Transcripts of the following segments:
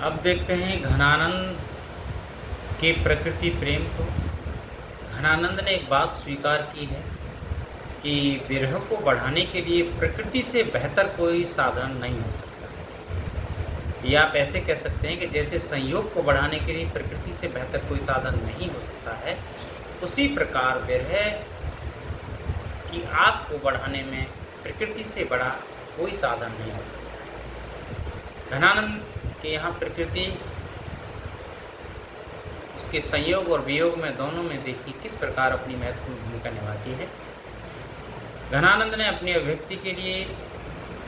अब देखते हैं घनानंद के प्रकृति प्रेम को। घनानंद ने एक बात स्वीकार की है कि विरह को बढ़ाने के लिए प्रकृति से बेहतर कोई साधन नहीं हो सकता है। या आप ऐसे कह सकते हैं कि जैसे संयोग को बढ़ाने के लिए प्रकृति से बेहतर कोई साधन नहीं हो सकता है, उसी प्रकार विरह की आग को बढ़ाने में प्रकृति से बड़ा कोई साधन नहीं हो सकता है। घनानंद के यहाँ प्रकृति उसके संयोग और वियोग में दोनों में देखिए किस प्रकार अपनी महत्वपूर्ण भूमिका निभाती है। घनानंद ने अपनी अभिव्यक्ति के लिए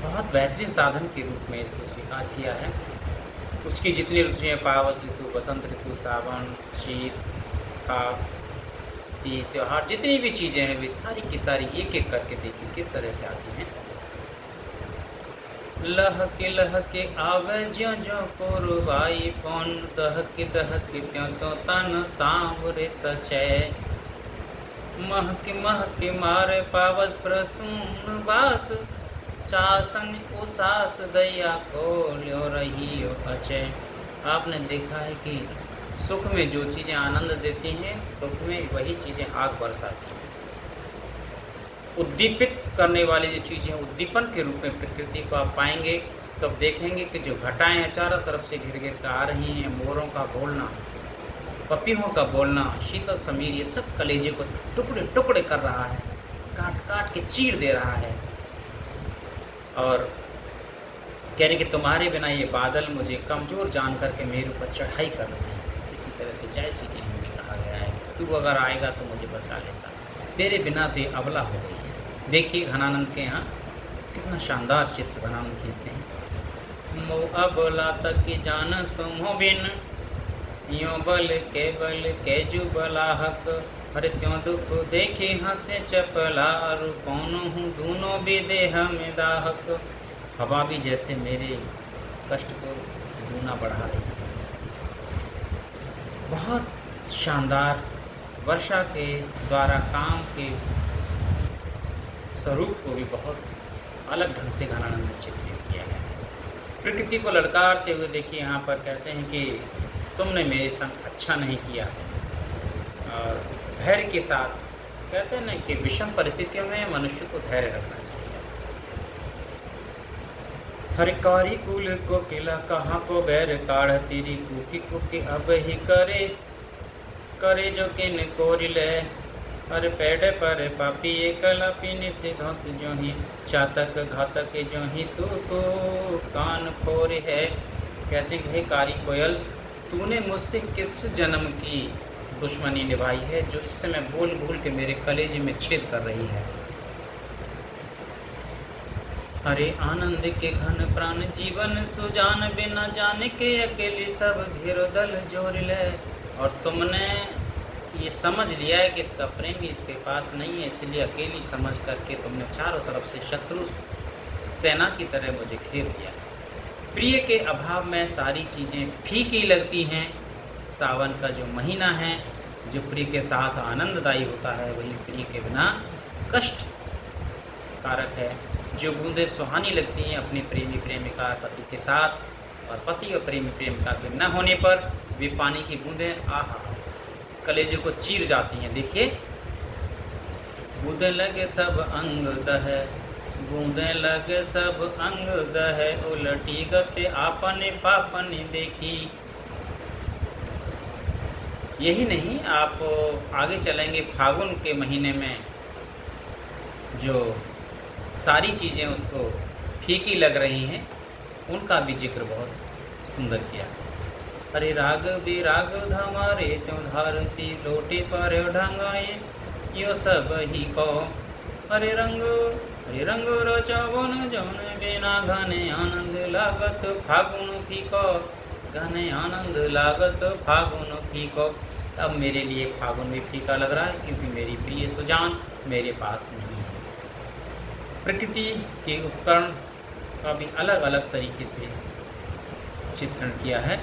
बहुत बेहतरीन साधन के रूप में इसको स्वीकार किया है। उसकी जितनी ऋतुएँ, पावस ऋतु, बसंत ऋतु, सावन, शीत, खाक, तीज, त्योहार, जितनी भी चीज़ें हैं वे सारी की सारी एक एक करके देखिए किस तरह से आती हैं। लहके आवे ज्यों ज्यों कोरबाई पौन, दहके त्यों त्यों तन तांवरे तचै, महके मारे पावस प्रसून बास, चासन उसास दैया को ल्यो रही अचै। आपने देखा है कि सुख में जो चीज़ें आनंद देती हैं, दुख में वही चीज़ें आग बरसाती हैं। उद्दीपित करने वाली जो चीज़ें उद्दीपन के रूप में प्रकृति को आप पाएंगे, तब देखेंगे कि जो घटाएं हैं चारों तरफ से घिर घिर कर आ रही हैं, मोरों का बोलना, पपीहों का बोलना, शीतल समीर, ये सब कलेजे को टुकड़े टुकड़े कर रहा है, काट काट के चीर दे रहा है। और कह रहे कि तुम्हारे बिना ये बादल मुझे कमज़ोर जान करके मेरे ऊपर चढ़ाई कर रहे हैं। इसी तरह से जैसे कि हमें कहा गया है कि तू अगर आएगा तो मुझे बचा लेता, तेरे बिना तो अबला हो गई है। देखिए घनानंद के यहाँ कितना शानदार चित्र घनानंद खींचते हैं। मो अबला तक की जान तुम हो बिन, यो बल के जु बलाहक, अरे त्यों दुख देखे हंसे चपला, कौन हूँ दूनों भी देह में दाहक। हवा भी जैसे मेरे कष्ट को दूना बढ़ा रही है। बहुत शानदार वर्षा के द्वारा काम के स्वरूप को भी बहुत अलग ढंग से घनानंद ने चित्रित किया है। प्रकृति को ललकारते हुए देखिए यहाँ पर कहते हैं कि तुमने मेरे संग अच्छा नहीं किया है। और धैर्य के साथ कहते हैं ना कि विषम परिस्थितियों में मनुष्य को धैर्य रखना चाहिए। हरिकारी कुल को किला कहाँ को बैर काढ़, तेरी कुकी अब ही करे जो किन कोरिले, अरे पेड़ पर पापी एकला पीने से धौस जो ही, चातक घातक जो ही तू तो कान फोर है। कहते हैं हे कारी कोयल, तूने मुझसे किस जन्म की दुश्मनी निभाई है जो इस समय बोल भूल के मेरे कलेजे में छेद कर रही है। अरे आनंद के घन प्राण जीवन सुजान, बिना जाने के अकेली सब घेरो दल जोर ले। और तुमने ये समझ लिया है कि इसका प्रेमी इसके पास नहीं है, इसलिए अकेली समझ करके तुमने चारों तरफ से शत्रु सेना की तरह मुझे घेर दिया। प्रिय के अभाव में सारी चीज़ें फीकी लगती हैं। सावन का जो महीना है जो प्रिय के साथ आनंददायी होता है, वही प्रिय के बिना कष्ट कारक है। जो बूंदें सुहानी लगती हैं अपने प्रेमी प्रेमिका पति के साथ, और पति और प्रेमी प्रेमिका के न होने पर वे पानी की बूंदें आहा कलेजे को चीर जाती हैं। देखिए, बूंदे लगे सब अंग दहे, बूंदे लगे सब अंग दहे, उलटी गते आपने पापने देखी। यही नहीं, आप आगे चलेंगे फागुन के महीने में जो सारी चीज़ें उसको फीकी लग रही हैं, उनका भी जिक्र बहुत सुंदर किया। अरे राग भी राग धमारे त्यों धार सी, लोटे पर ढंगाए यो सब ही को। अरे रंग रचवन जौन बिना, घने आनंद लागत फागुन फीको, घने आनंद लागत फागुन फीको। अब मेरे लिए फागुन भी फीका लग रहा है क्योंकि मेरी प्रिय सुजान मेरे पास नहीं है। प्रकृति के उपकरण का भी अलग अलग तरीके से चित्रण किया है।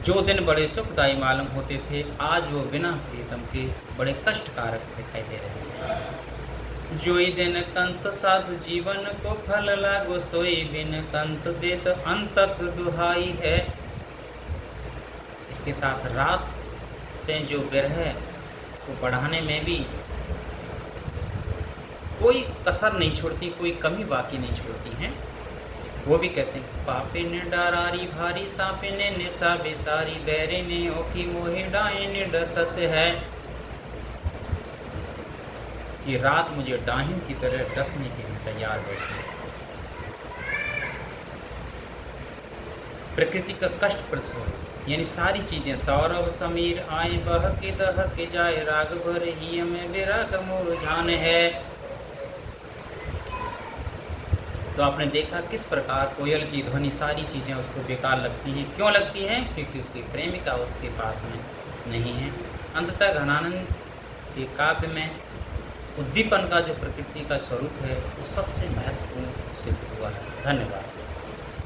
जो दिन बड़े सुखदायी मालूम होते थे, आज वो बिना प्रीतम के बड़े कष्टकारक दिखाई दे रहे हैं। जोई दिन कंत साधु जीवन को फल लागो, सोई बिन कंत देत अंतक दुहाई है। इसके साथ रातें जो विरह को बढ़ाने में भी कोई कसर नहीं छोड़ती, कोई कमी बाकी नहीं छोड़ती हैं। वो भी कहते हैं, पापे ने डरारी भारी, सांपे ने निशा बेसारी, बैरे ने ओखी मोहे डाए ने डसत है। ये रात मुझे डाहिन की तरह डसने के लिए तैयार बैठी है। प्रकृति का कष्ट प्रदर्शन, यानी सारी चीजें, सौरभ समीर आए बह के दह के जाए, राग भर ही में विराग मोर जान है। तो आपने देखा किस प्रकार कोयल की ध्वनि सारी चीज़ें उसको बेकार लगती हैं। क्यों लगती हैं? क्योंकि उसकी प्रेमिका उसके पास में नहीं है। अंततः घनानंद के काव्य में उद्दीपन का जो प्रकृति का स्वरूप है वो सबसे महत्वपूर्ण सिद्ध हुआ है। धन्यवाद।